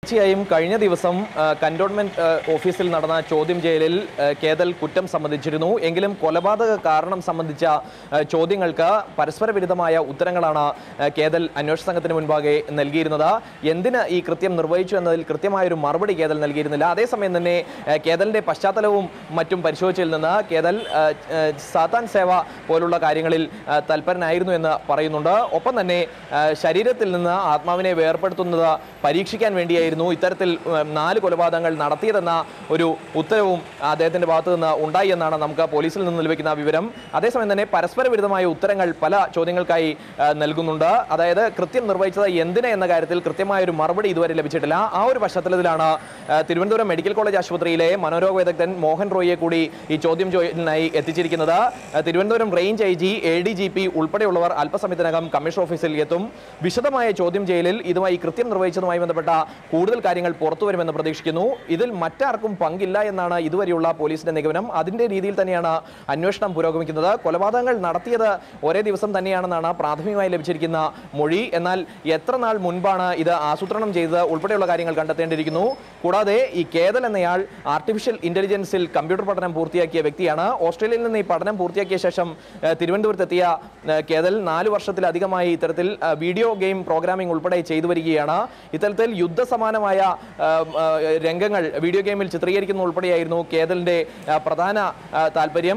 തീർച്ചയായും കഴിഞ്ഞ ദിവസം കന്റോൺമെന്റ് ഓഫീസിൽ നടന്ന ചോദ്യം ചെയ്യലിൽ കേതൽ കുറ്റം സമ്മതിച്ചിരുന്നു. എങ്കിലും കൊലപാതക കാരണം സംബന്ധിച്ച ചോദ്യങ്ങൾക്ക് പരസ്പര വിരുദ്ധമായ ഉത്തരങ്ങളാണ് കേതൽ അന്വേഷണ സംഘത്തിന് മുൻപാകെ നൽകിയിരുന്നത്. എന്തിന് ഈ കൃത്യം നിർവഹിച്ചു എന്നതിൽ കൃത്യമായൊരു മറുപടി കേതൽ നൽകിയിരുന്നില്ല. അതേസമയം തന്നെ കേതലിന്റെ പശ്ചാത്തലവും മറ്റും പരിശോധിച്ചതിൽ നിന്ന് കേതൽ സാത്താൻ സേവ പോലുള്ള കാര്യങ്ങളിൽ തൽപരനായിരുന്നു എന്ന് പറയുന്നുണ്ട്. ഒപ്പം തന്നെ ശരീരത്തിൽ നിന്ന് ആത്മാവിനെ വേർപെടുത്തുന്നത് പരീക്ഷിക്കാൻ വേണ്ടിയായിരുന്നു ഇത്തരത്തിൽ 4 കൊലപാതകങ്ങൾ നടത്തിയതെന്ന ഒരു ഉത്തരവും അദ്ദേഹത്തിന്റെ ഭാഗത്തു നിന്ന് ഉണ്ടായി എന്നാണ് നമുക്ക് പോലീസിൽ നിന്ന് ലഭിക്കുന്ന വിവരം. അതേസമയം തന്നെ പരസ്പര വിരുദ്ധമായ ഉത്തരങ്ങൾ പല ചോദ്യങ്ങൾക്കായി നൽകുന്നുണ്ട്. അതായത് കൃത്യം നിർവഹിച്ചത് എന്തിന് എന്ന കാര്യത്തിൽ കൃത്യമായ ഒരു മറുപടി ഇതുവരെ ലഭിച്ചിട്ടില്ല. ആ ഒരു പശ്ചാത്തലത്തിലാണ് തിരുവനന്തപുരം മെഡിക്കൽ കോളേജ് ആശുപത്രിയിലെ മനോരോഗ വിദഗ്ധൻ മോഹൻ റോയിയെ കൂടി ഈ ചോദ്യം ചെയ്യലിനായി എത്തിച്ചിരിക്കുന്നത്. തിരുവനന്തപുരം റേഞ്ച് IG, ADGP ഉൾപ്പെടെയുള്ളവർ അല്പസമയത്തിനകം കമ്മീഷൻ ഓഫീസിൽ എത്തും. വിശദമായ ചോദ്യം ചെയ്യലിൽ ഇതുമായി കൃത്യം നിർവഹിച്ചതുമായി ബന്ധപ്പെട്ട കൂടുതൽ കാര്യങ്ങൾ പുറത്തുവരുമെന്ന് പ്രതീക്ഷിക്കുന്നു. ഇതിൽ മറ്റാർക്കും പങ്കില്ല എന്നാണ് ഇതുവരെയുള്ള പോലീസിന്റെ നിഗമനം. അതിന്റെ രീതിയിൽ തന്നെയാണ് അന്വേഷണം പുരോഗമിക്കുന്നത്. കൊലപാതകങ്ങൾ നടത്തിയത് ഒരേ ദിവസം തന്നെയാണെന്നാണ് പ്രാഥമികമായി ലഭിച്ചിരിക്കുന്ന മൊഴി. എന്നാൽ എത്ര നാൾ മുൻപാണ് ഇത് ആസൂത്രണം ചെയ്തത് ഉൾപ്പെടെയുള്ള കാര്യങ്ങൾ കണ്ടെത്തേണ്ടിയിരിക്കുന്നു. കൂടാതെ ഈ കേതൽ എന്നയാൾ ആർട്ടിഫിഷ്യൽ ഇന്റലിജൻസിൽ കമ്പ്യൂട്ടർ പഠനം പൂർത്തിയാക്കിയ വ്യക്തിയാണ്. ഓസ്ട്രേലിയയിൽ നിന്ന് ഈ പഠനം പൂർത്തിയാക്കിയ ശേഷം തിരുവനന്തപുരത്തെത്തിയ കേതൽ 4 വർഷത്തിലധികമായി ഇത്തരത്തിൽ വീഡിയോ ഗെയിം പ്രോഗ്രാമിംഗ് ഉൾപ്പെടെ ചെയ്തു വരികയാണ്. ഇത്തരത്തിൽ യുദ്ധസമാനമായ രംഗങ്ങൾ വീഡിയോ ഗെയിമിൽ ചിത്രീകരിക്കുന്ന ഉൾപ്പെടെയായിരുന്നു കേതലിന്റെ പ്രധാന താല്പര്യം.